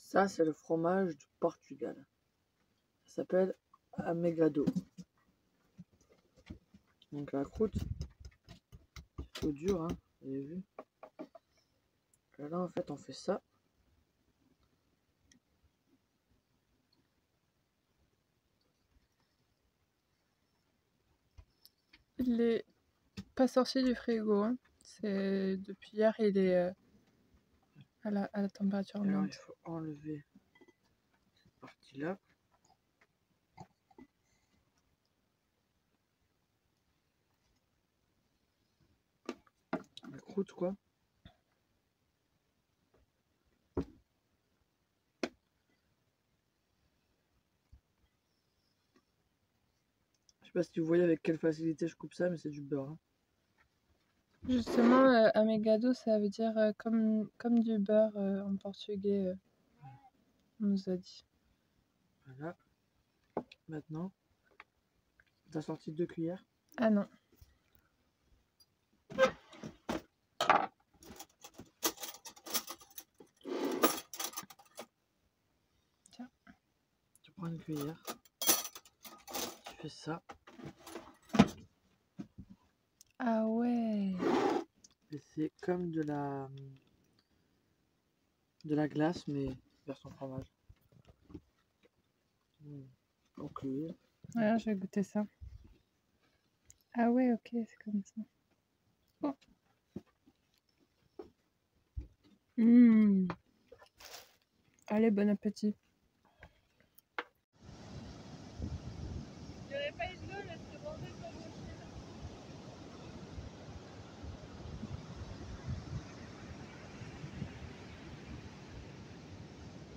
Ça, c'est le fromage du Portugal. Ça s'appelle Amegado. Donc la croûte, c'est plutôt dur, hein, vous avez vu. Et là, en fait, on fait ça. Il est pas sorti du frigo, hein. C'est depuis hier, il est à la température Alors, il ambiante. faut enlever cette partie-là. La croûte, quoi. Je sais pas si vous voyez avec quelle facilité je coupe ça, mais c'est du beurre, hein. Justement, amigado, ça veut dire comme du beurre en portugais, on nous a dit. Voilà. Maintenant, t'as sorti 2 cuillères. Ah non. Tiens. Tu prends une cuillère. Tu fais ça. Ah ouais. Et c'est comme de la glace, mais version fromage. Ok. Ouais, je vais goûter ça. Ah ouais, ok, c'est comme ça. Oh. Allez, bon appétit.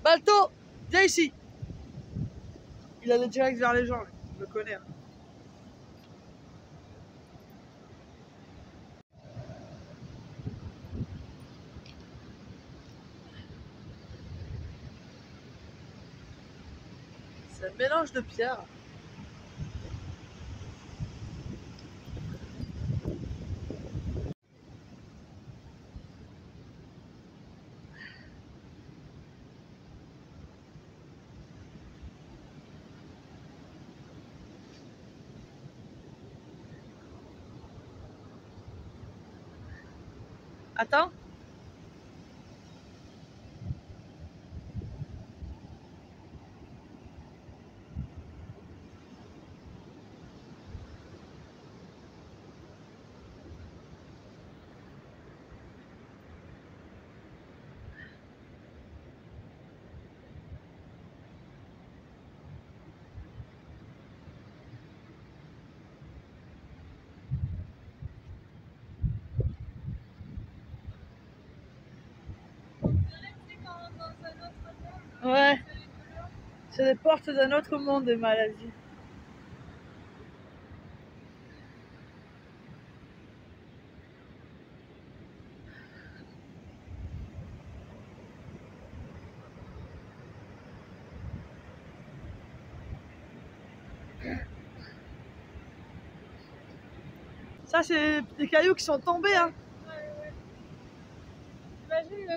Balto, viens ici. Il allait direct vers les gens, lui. Je le connais, hein. C'est un mélange de pierres. Attends. Ouais. C'est les portes d'un autre monde, des maladies. Ça, c'est des cailloux qui sont tombés, hein.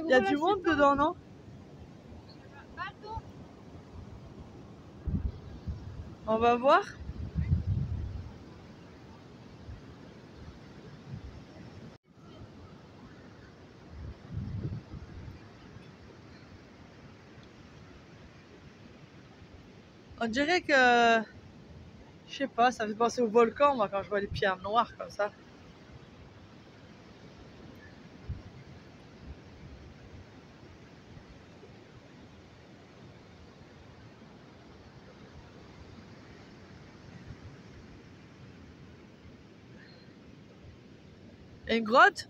Il y a du monde dedans, non? On va voir. On dirait que... Je sais pas, ça me fait penser au volcan, moi, quand je vois les pierres noires comme ça. Et une grotte?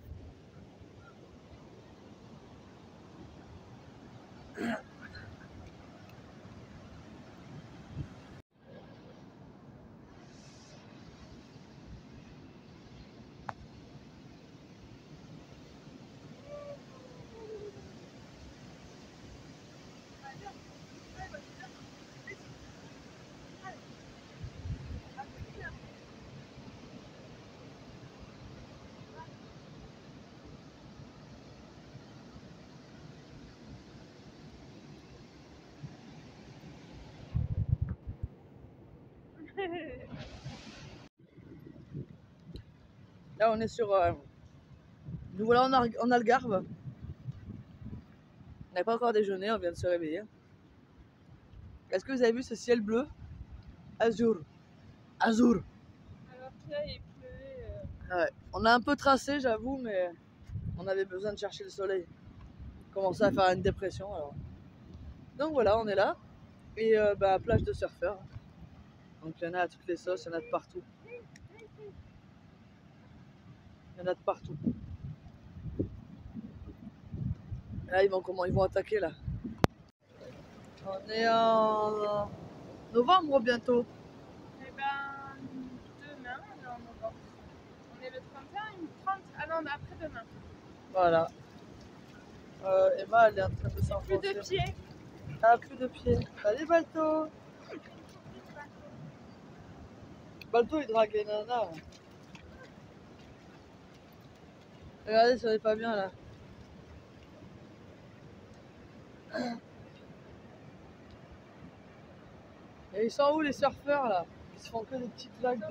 Là, on est sur. Nous voilà en Algarve. On n'a pas encore déjeuné, on vient de se réveiller. Est-ce que vous avez vu ce ciel bleu? Azur. Azur. Alors que là, il pleuvait. Ouais. On a un peu tracé, j'avoue, mais on avait besoin de chercher le soleil. On commençait à faire une dépression alors. Donc voilà, on est là. Et plage de surfeurs. Donc il y en a à toutes les sauces, il y en a de partout. Il y en a de partout. Et là, ils vont attaquer là. On est en novembre bientôt. Eh ben, demain, on est en novembre. On est le 31, 30. Ah non, après-demain. Voilà. Emma, elle est en train de Plus s'enfoncer. de pieds. Ah, plus de pieds. Allez, Balto. Balto, il drague les nanas. Regardez, ça n'est pas bien là. Et ils sont où les surfeurs là? Ils se font que des petites vagues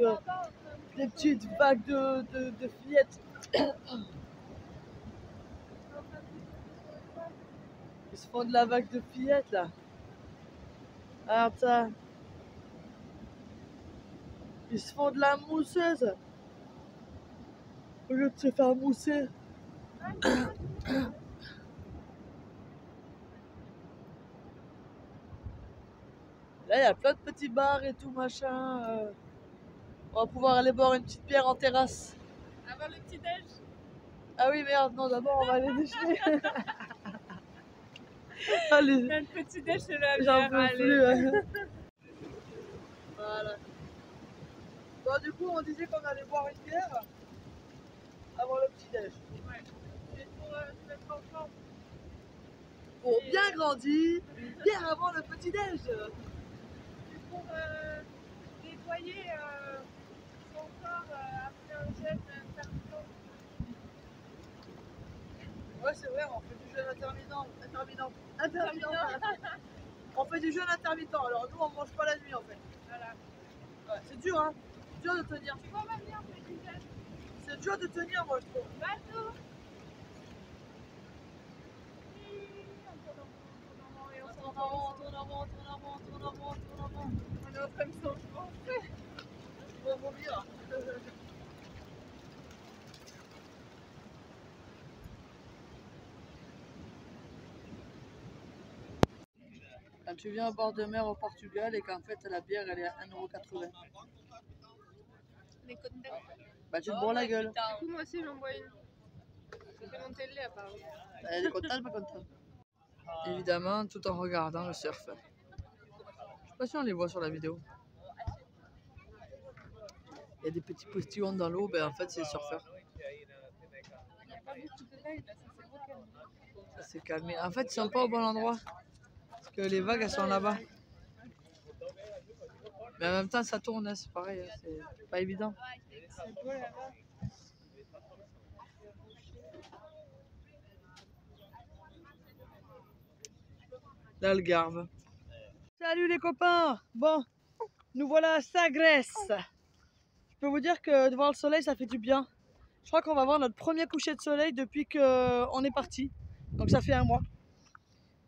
de fillettes. Ils se font de la vague de fillettes là. Regarde ça. Ils se font de la mousseuse. Au lieu de se faire mousser. Là, il y a plein de petits bars et tout machin. On va pouvoir aller boire une petite bière en terrasse. Avant le petit déj. Ah oui, merde, non, d'abord on va aller déjeuner. Allez, Le petit déj, c'est la j'en bière. peux Allez. plus. Voilà. Bon, du coup, on disait qu'on allait boire une bière avant le petit déj. Ouais. C'est pour se mettre en forme. Pour bien grandir, une bière avant le petit déj. C'est pour nettoyer son corps après un jeûne intermittent. Ouais, c'est vrai, on fait du jeûne intermittent. On fait du jeûne intermittent. Alors nous, on mange pas la nuit en fait. Voilà. Ouais, c'est dur, hein. C'est dur de tenir. Tu vois, ma mère fait du jeûne. C'est dur de tenir, moi, je trouve. Bateau. On est en train de s'enfoncer. On va vomir. Quand tu viens au bord de mer au Portugal et qu'en fait la bière elle est à 1,80 €, Les côtes d'Azur. bah tu te bourres la gueule. Du coup, moi aussi, j'en bois une. Ça fait monter le lait, apparemment. Elle est contente, pas contente. Évidemment, tout en regardant le surf. Je sais pas si on les voit sur la vidéo. Il y a des petits postillons dans l'eau, ben en fait c'est les surfeurs. Il n'y a pas beaucoup de vagues, là, ça s'est recalmé. Ça s'est calmé. En fait, ils sont pas au bon endroit. Parce que les vagues elles sont là-bas. Mais en même temps, ça tourne, hein, c'est pareil, hein, c'est pas évident. C'est beau là-bas. L'Algarve. Salut les copains! Bon, nous voilà à Sagres. Je peux vous dire que de voir le soleil, ça fait du bien. Je crois qu'on va voir notre premier coucher de soleil depuis qu'on est parti. Donc ça fait un mois.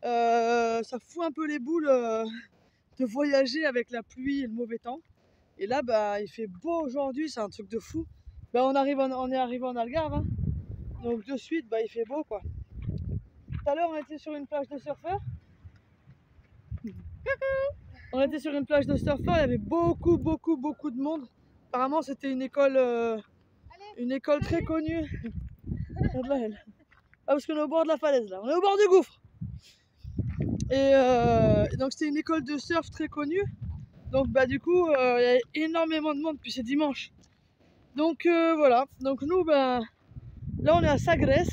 Ça fout un peu les boules de voyager avec la pluie et le mauvais temps. Et là, bah, il fait beau aujourd'hui, c'est un truc de fou. Bah, on est arrivé en Algarve, hein. Donc de suite, bah, il fait beau quoi. Tout à l'heure, on était sur une plage de surfeurs. On était sur une plage de surfeurs, il y avait beaucoup de monde. Apparemment, c'était une école très connue. Regarde-la, elle. Ah, parce qu'on est au bord de la falaise là, on est au bord du gouffre. Et donc c'était une école de surf très connue. Donc bah du coup il y a énormément de monde, puis c'est dimanche. Donc voilà, donc nous ben là on est à Sagres.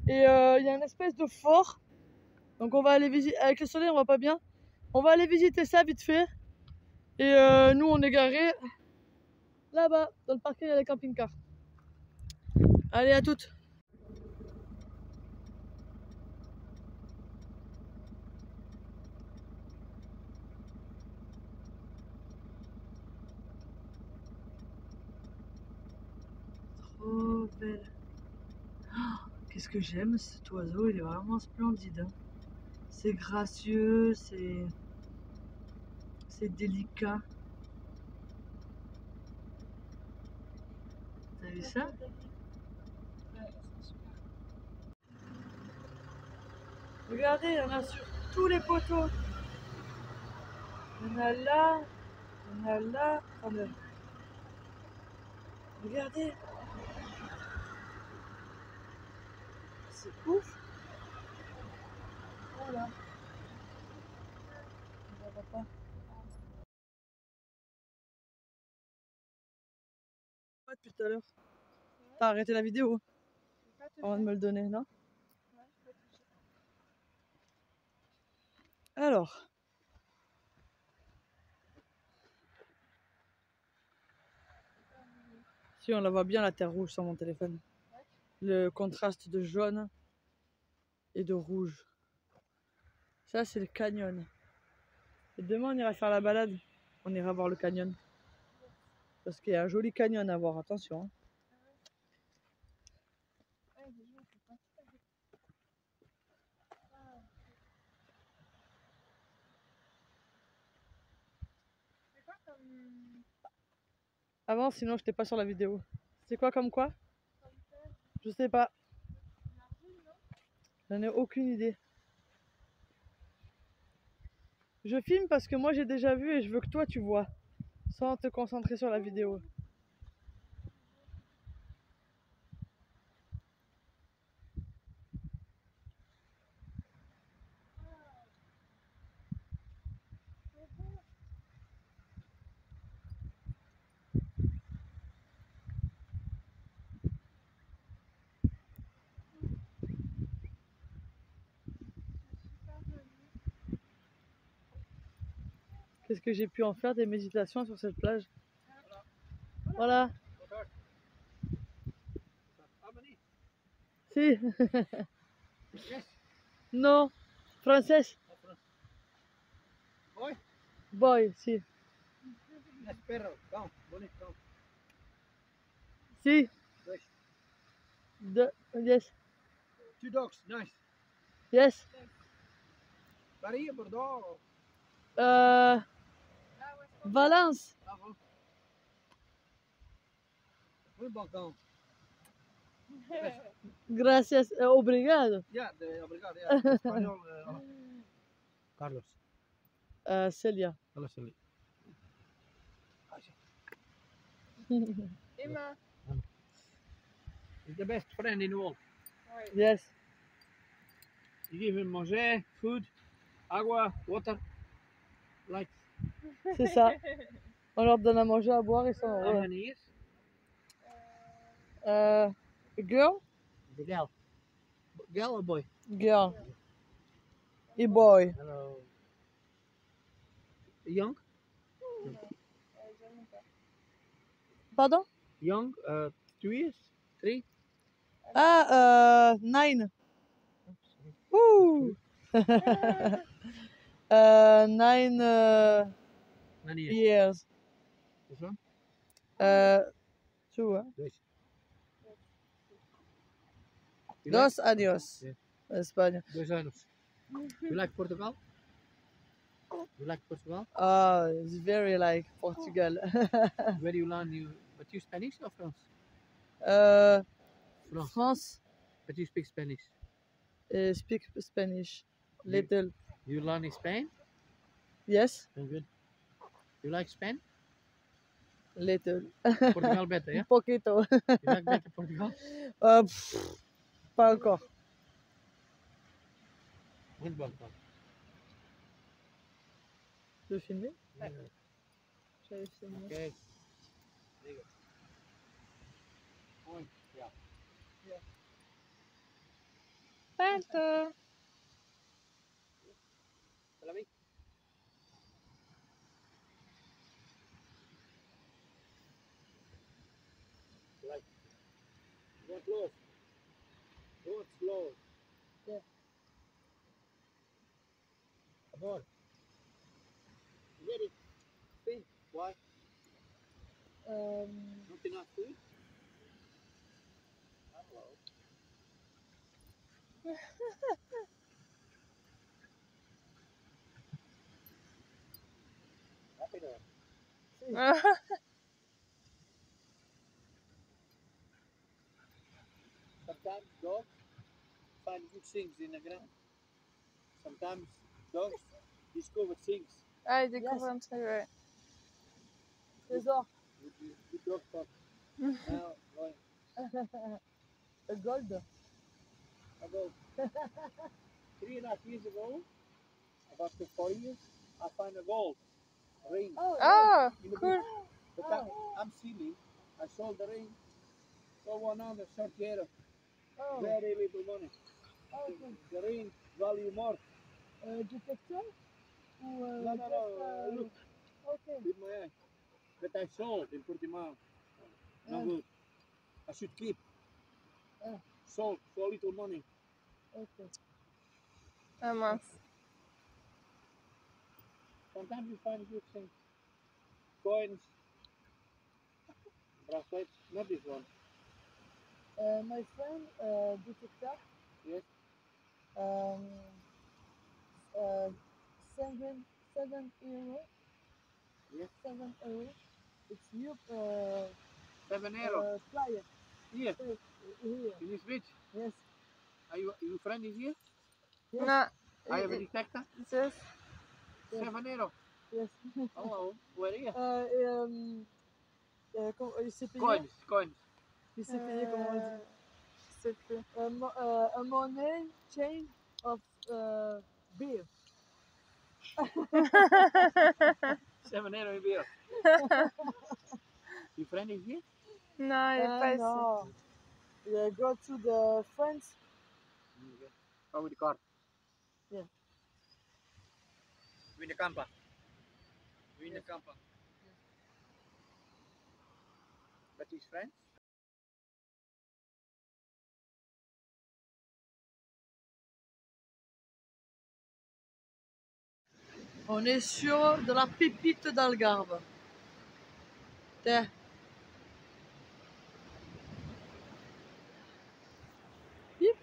Et il y a une espèce de fort. Donc on va aller visiter, avec le soleil on voit pas bien. On va aller visiter ça vite fait. Et nous on est garés là-bas, dans le parking, il y a les camping-cars. Allez, à toutes. Qu'est-ce que j'aime cet oiseau, il est vraiment splendide. Hein. C'est gracieux, c'est délicat. T'as vu ça? Regardez, il y en a sur tous les poteaux. Il y en a là, il y en a là. Attendez. Regardez. C'est ouf. Voilà. On va pas. Pas depuis tout à l'heure. T'as arrêté la vidéo avant de me le donner, non? Alors. Si on la voit bien la terre rouge sur mon téléphone. Le contraste de jaune et de rouge. Ça c'est le canyon. Et demain on ira faire la balade. On ira voir le canyon. Parce qu'il y a un joli canyon à voir, attention. Hein. Avant, sinon j'étais pas sur la vidéo. C'est quoi comme quoi? Je sais pas. J'en ai aucune idée. Je filme parce que moi j'ai déjà vu et je veux que toi tu vois. Sans te concentrer sur la vidéo. Qu'est-ce que j'ai pu en faire des méditations sur cette plage? Voilà. Si. Non. Française. Boy? Boy, si. Yes, perro. Come, bonito, come. Si. Yes. Yes. 2 dogs, nice. Yes. Paris, Bordeaux. Valence. Ah bon. Oui, bon, come. Gracias. Obrigado. Yeah, obrigado. Yeah, Espanol. Carlos. Celia. Hello, Sally. Emma. He's the best friend in the world. Yes. You give him manger, food, agua, water, like. C'est ça. On leur donne à manger, à boire, ils sont How heureux. many years? Girl? The girl. Girl or boy? Girl. Et boy. Hello. Young? Pardon? Young, 2 years? 3? Ah, 9. Ouh. 9 9 years. years. This one? 2, hein? This. You 2 años. Yeah. Espagne. 2 anos. You like Portugal? You like Portugal? It's very like Portugal. Where you learn but you Spanish or France? France. France But you speak Spanish. Speak Spanish. Little. You learn in Spain? Yes. Very good. You like Spain? Little. Portugal better, yeah? Un poquito. You like better Portugal? Pas encore. Muito bom, então. Tu veux filmer? J'avais filmé. Ok. Liga. Point. Yeah. Panta. Tel Aviv. Like. Go close. Go slow. Yeah. Amor. Get it. See? Why? Not enough food? Hello. there. Sometimes dogs find good things in the ground. Sometimes dogs discover things. Ah, il découvre un truc, ouais. Trésor. Good dog spot. Now, going. A gold. About 3.5 years ago, about 4 years, I find a gold ring. Oh, in the cool. bush. But I'm silly. I sold the ring for 130 euro. Oh. Very little money. Oh, The ring value more. Détection? Ou No, look Okay. with my eye. But I sold in Portimao. No good. I should keep. Sold for little money. Okay. Ah mince. Sometimes you find good things. Coins. Bracelets. Not this one. My friend, detector. Yes. 7 euro. Yes. 7 euro. It's new 7 euro. flyer. Here. Here. In this beach. Yes. Are your friend is here? Yes. No, I have a detector. just 7 euro. Yes. Hello. Where are you? Il s'est payé. Coins. Il s'est payé, comment on dit? je sais plus. A money change of beer. 7 euro in beer. Your friend is here? Non, il est pas ici. No. Yeah, go to the friends. Come with the car. Yeah. We in the camper. We in the camper. But his friends? On est sur de la pépite d'Algarve. Tiens. Bip.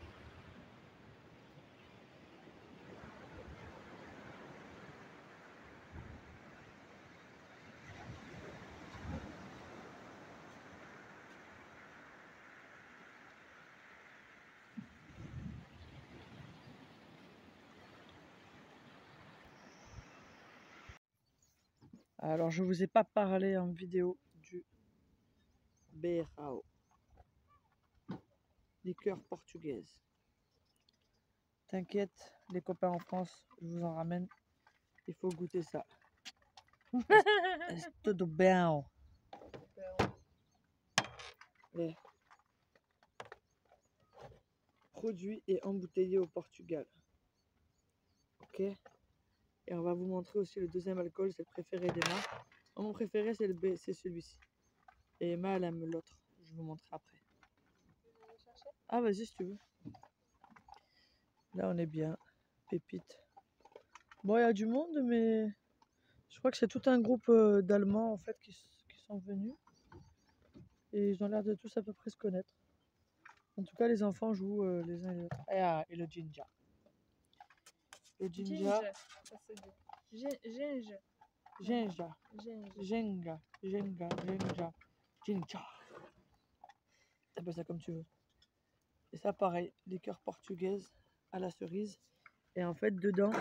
Alors, je vous ai pas parlé en vidéo du Beirao, liqueur portugaise. T'inquiète, les copains en France, je vous en ramène. Il faut goûter ça. C'est tout bien. Les produits et embouteillés au Portugal. Ok. Et on va vous montrer aussi le deuxième alcool, c'est le préféré d'Emma. Mon préféré, c'est celui-ci. Et Emma, elle aime l'autre. Je vous montrerai après. Ah, vas-y, si tu veux. Là, on est bien. Pépite. Bon, il y a du monde, mais je crois que c'est tout un groupe d'Allemands, en fait, qui sont venus. Et ils ont l'air de tous à peu près se connaître. En tout cas, les enfants jouent les uns et les autres. Ah, et le ginger. Le ginger. Ça se dit. Ginge. Ginger. Ginge. Jenga. Ginger. T'appelles ça comme tu veux. Et ça, pareil, liqueur portugaise à la cerise. Et en fait, dedans,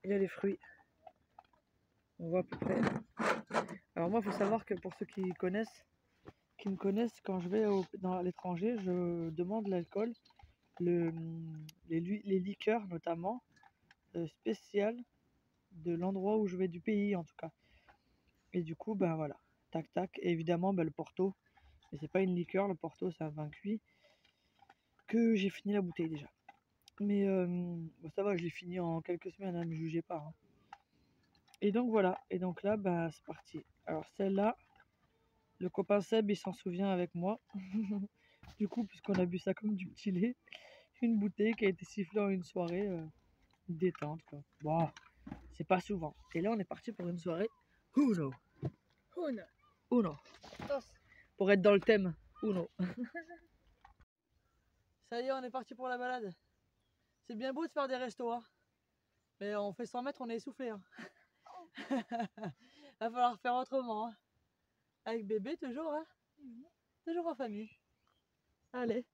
il y a les fruits. On voit à peu près. Alors moi, il faut savoir que pour ceux qui me connaissent, quand je vais dans l'étranger, je demande l'alcool, les liqueurs notamment, spéciales de l'endroit où je vais, du pays en tout cas. Et du coup, ben voilà, tac tac. Et évidemment, ben, le Porto. Mais c'est pas une liqueur, le Porto, c'est un vin cuit. Que j'ai fini la bouteille déjà. Mais bon, ça va, je l'ai fini en quelques semaines, ne me jugez pas. Hein. Et donc voilà, et donc là, bah, c'est parti. Alors celle-là, le copain Seb, il s'en souvient avec moi. Du coup, puisqu'on a bu ça comme du petit lait, une bouteille qui a été sifflée en une soirée détente, quoi. Bon, c'est pas souvent. Et là, on est parti pour une soirée Uno. Uno. Pour être dans le thème, Uno. Ça y est, on est parti pour la balade. C'est bien beau de faire des restos, hein. Mais on fait 100 mètres, on est essoufflé. Hein. Va falloir faire autrement. Hein. Avec bébé, toujours, hein. Toujours en famille. Allez.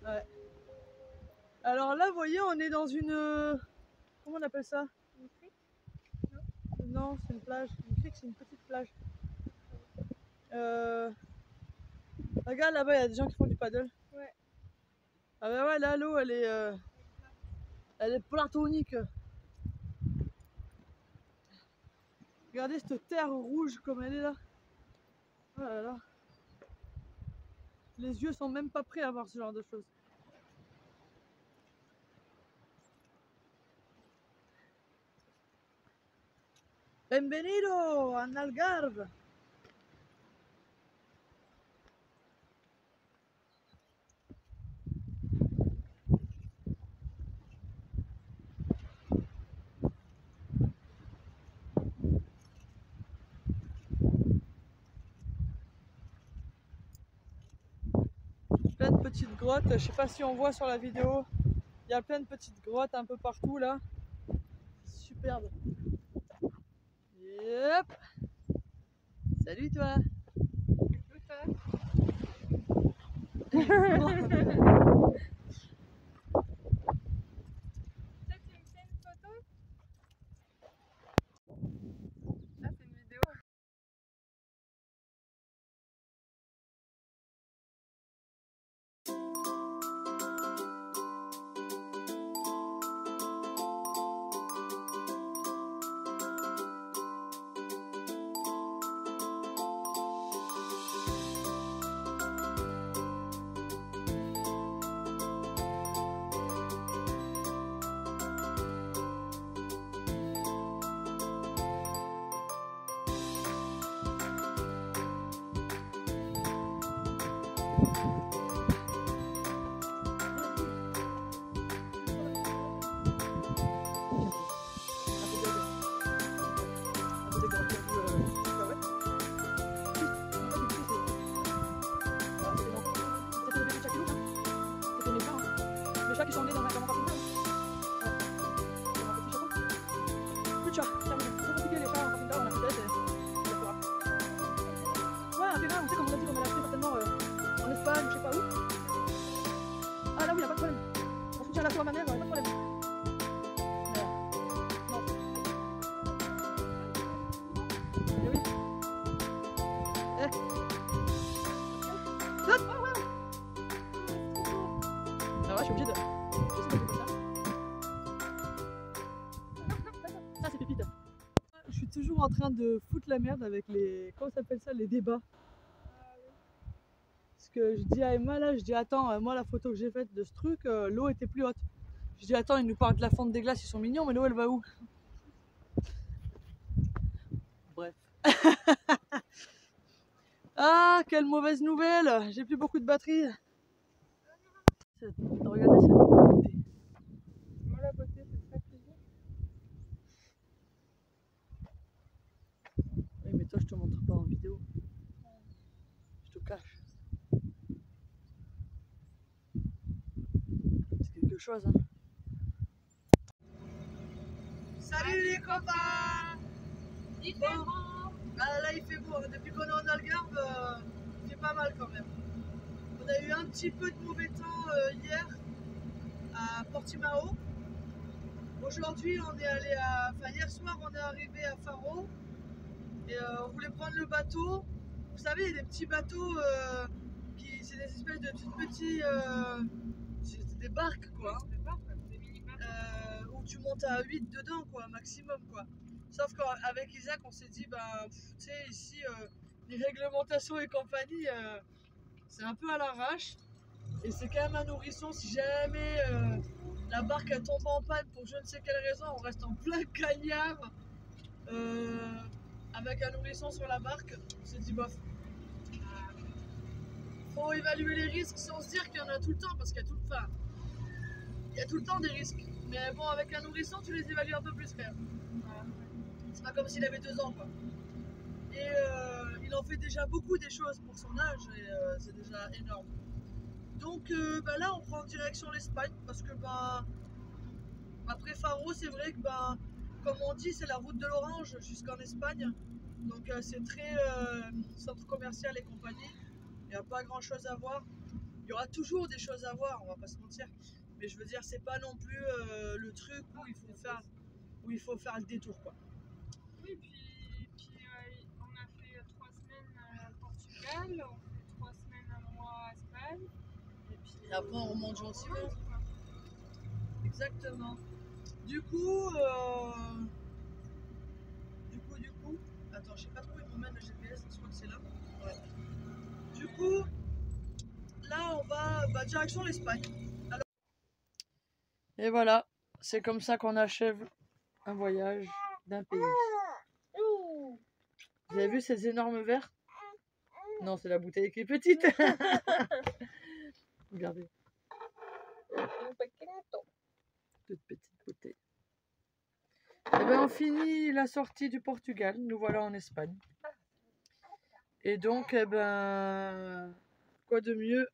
Ouais. Alors là, vous voyez, on est dans une... comment on appelle ça? Une crique? Non, c'est une plage. Une crique, c'est une petite plage. Regarde là-bas, il y a des gens qui font du paddle. Ouais. Ah bah ouais, là, l'eau, elle est platonique. Regardez cette terre rouge comme elle est là. Oh là là. Les yeux sont même pas prêts à voir ce genre de choses. Bienvenido en Algarve. Plein de petites grottes, je sais pas si on voit sur la vidéo, il y a plein de petites grottes un peu partout là. Superbe. Yep. Salut toi. toujours en train de foutre la merde avec les... Comment ça s'appelle ça? Les débats. Parce que je dis à Emma là, je dis attends, moi la photo que j'ai faite de ce truc, l'eau était plus haute. Je dis attends, ils nous parlent de la fonte des glaces, ils sont mignons, mais l'eau elle va où? Bref. Ah, quelle mauvaise nouvelle! J'ai plus beaucoup de batterie. Regardez cette beauté. Moi, la beauté, c'est ça que je dis. Oui, mais toi, je te montre pas en vidéo. Je te cache. C'est quelque chose, hein. Salut les copains! Il fait beau. Ah, là, il fait beau. Depuis qu'on est en Algarve, il fait pas mal quand même. On a eu un petit peu de mauvais temps hier à Portimao. Aujourd'hui, on est allé à... Enfin, hier soir, on est arrivé à Faro. Et on voulait prendre le bateau. Vous savez, il y a des petits bateaux qui... C'est des espèces de tout petits... c'est des barques, quoi. Où tu montes à 8 dedans, quoi, maximum, quoi. Sauf qu'avec Isaac, on s'est dit, bah, tu sais, ici, les réglementations et compagnie, c'est un peu à l'arrache. Et c'est quand même un nourrisson. Si jamais la barque elle tombe en panne pour je ne sais quelle raison, on reste en plein cagnard avec un nourrisson sur la barque. On s'est dit, bof. Faut évaluer les risques sans se dire qu'il y en a tout le temps, parce qu'il y a il y a tout le temps des risques. Mais bon, avec un nourrisson, tu les évalues un peu plus quand même. C'est pas comme s'il avait 2 ans, quoi. Et il en fait déjà beaucoup des choses pour son âge, et c'est déjà énorme. Donc bah là, on prend direction l'Espagne, parce que bah, après Faro, c'est vrai que bah, comme on dit, c'est la route de l'orange jusqu'en Espagne. Donc c'est très centre commercial et compagnie. Il n'y a pas grand chose à voir. Il y aura toujours des choses à voir, on va pas se mentir. Mais je veux dire, c'est pas non plus le truc où il faut faire le détour, quoi. Oui, puis on a fait 3 semaines au Portugal, on fait 3 semaines, un mois à Espagne. Et après, on remonte gentiment. Exactement. Du coup, attends, je sais pas trop où il m'emmène le GPS, je crois que c'est là. Ouais. Du coup, là, on va direction l'Espagne. Alors... Et voilà, c'est comme ça qu'on achève un voyage d'un pays. Vous avez vu ces énormes verres? Non, c'est la bouteille qui est petite. Regardez. Toute petite bouteille. Et bien on finit la sortie du Portugal, nous voilà en Espagne. Et donc, eh ben, quoi de mieux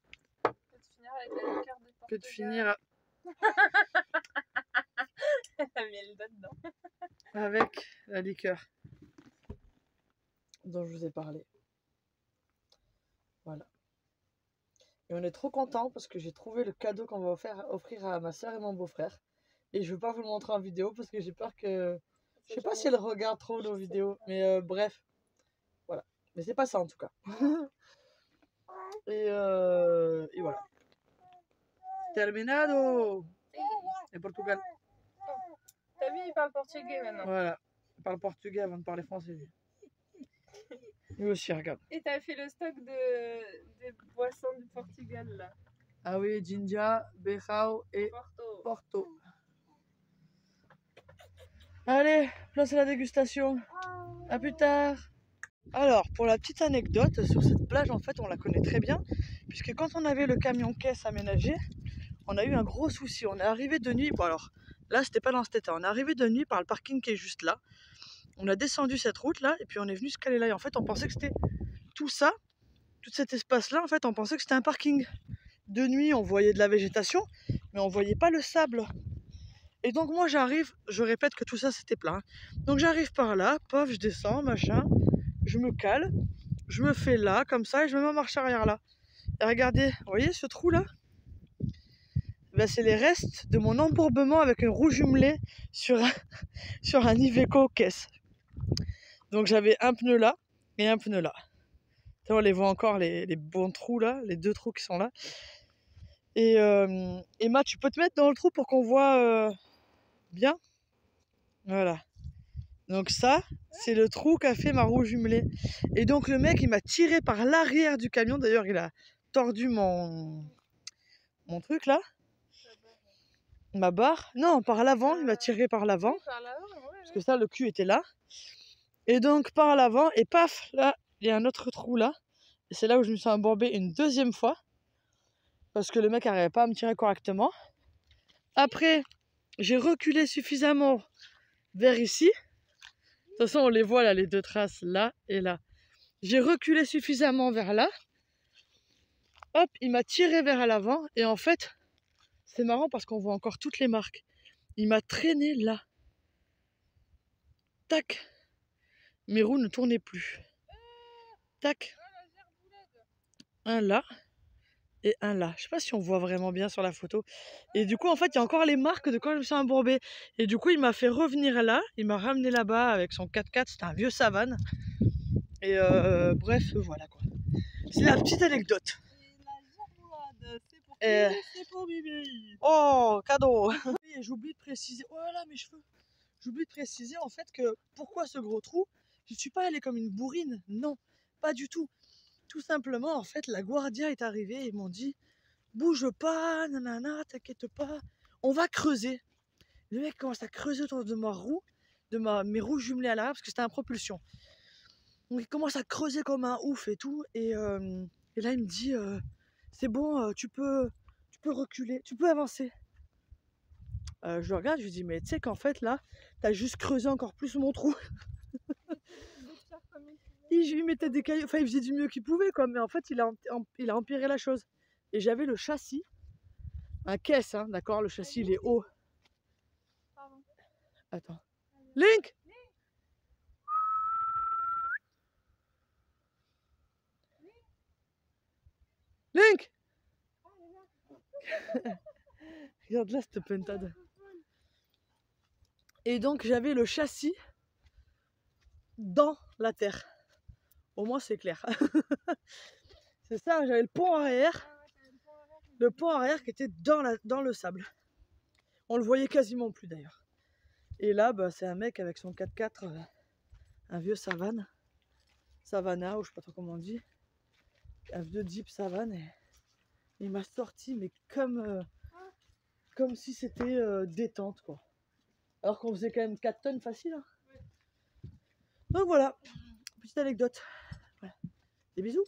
que de finir avec la liqueur dont je vous ai parlé. Voilà. Et on est trop contents parce que j'ai trouvé le cadeau qu'on va offrir à ma soeur et mon beau-frère. Et je ne veux pas vous le montrer en vidéo parce que j'ai peur que... Je sais pas si elle regarde trop nos vidéos, mais bref. Voilà. Mais c'est pas ça en tout cas. Et voilà. Terminado! Et Portugal. T'as vu, il parle portugais maintenant. Voilà. Il parle portugais avant de parler français. Lui aussi, regarde. Et t'as fait le stock des boissons du Portugal là. Ah oui, Jinja, Bejao et Porto. Allez, place à la dégustation. À plus tard. Alors, pour la petite anecdote, sur cette plage, en fait, on la connaît très bien. Puisque quand on avait le camion caisse aménagé, on a eu un gros souci. On est arrivé de nuit. Bon, alors, là, c'était pas dans cet état. On est arrivé de nuit par le parking qui est juste là. On a descendu cette route-là et puis on est venu se caler là. Et en fait, on pensait que c'était tout ça, tout cet espace-là, en fait, on pensait que c'était un parking. De nuit, on voyait de la végétation, mais on voyait pas le sable. Et donc moi j'arrive, je répète que tout ça c'était plein. Donc j'arrive par là, pof, je descends, machin, je me cale, je me fais là, comme ça, et je me mets en marche arrière là. Et regardez, vous voyez ce trou là? Ben, c'est les restes de mon embourbement avec une roue jumelée sur un Iveco caisse. Donc j'avais un pneu là et un pneu là. On les voit encore, les bons trous là, les 2 trous qui sont là. Et Emma, tu peux te mettre dans le trou pour qu'on voit bien? Voilà. Donc ça, c'est le trou qu'a fait ma roue jumelée. Et donc le mec, il m'a tiré par l'arrière du camion. D'ailleurs, il a tordu mon truc là, ma barre. Non, par l'avant, il m'a tiré par l'avant. Oui, par l'avant, ouais, Parce que ça, le cul était là. Et donc par l'avant, et paf, là, il y a un autre trou là. Et c'est là où je me suis embourbée une deuxième fois. Parce que le mec n'arrivait pas à me tirer correctement. Après, j'ai reculé suffisamment vers ici. De toute façon, on les voit là, les deux traces, là et là. J'ai reculé suffisamment vers là. Hop, il m'a tiré vers l'avant. Et en fait, c'est marrant parce qu'on voit encore toutes les marques. Il m'a traîné là. Tac. Mes roues ne tournaient plus. Tac. Un là. Et un là. Je sais pas si on voit vraiment bien sur la photo. Et du coup, en fait, il y a encore les marques de quand je me suis embourbée. Et du coup, il m'a fait revenir là. Il m'a ramené là-bas avec son 4x4. C'était un vieux Savane. Et bref, voilà quoi. C'est la petite anecdote. C'est pour Bibi. Oh, cadeau. Et j'oublie de préciser. Oh là là, mes cheveux. J'oublie de préciser en fait que pourquoi ce gros trou. Je ne suis pas allée comme une bourrine. Non, pas du tout. Tout simplement, en fait, la Guardia est arrivée et ils m'ont dit bouge pas, nanana, t'inquiète pas, on va creuser. Le mec commence à creuser autour de ma roue, mes roues jumelées à l'arrière parce que c'était un propulsion. Donc il commence à creuser comme un ouf et tout. Et là, il me dit c'est bon, tu peux reculer, tu peux avancer. Je le regarde, je lui dis mais tu sais qu'en fait là, t'as juste creusé encore plus mon trou. Il mettait des cailloux, enfin il faisait du mieux qu'il pouvait quoi, mais en fait il a empiré la chose. Et j'avais le châssis, un caisse, hein, d'accord, le châssis il est haut. Pardon. Attends. Link! Link! Regarde là cette pentade. Et donc j'avais le châssis dans la terre. Au moins c'est clair. C'est ça, j'avais le pont arrière. Le pont arrière qui était dans le sable. On le voyait quasiment plus d'ailleurs. Et là, bah, c'est un mec avec son 4x4, un vieux Savane. Savana, ou je sais pas trop comment on dit. Un vieux Jeep Savane. Et il m'a sorti, mais comme si c'était détente quoi. Alors qu'on faisait quand même 4 tonnes facile. Hein. Donc voilà, petite anecdote. Voilà. Des bisous.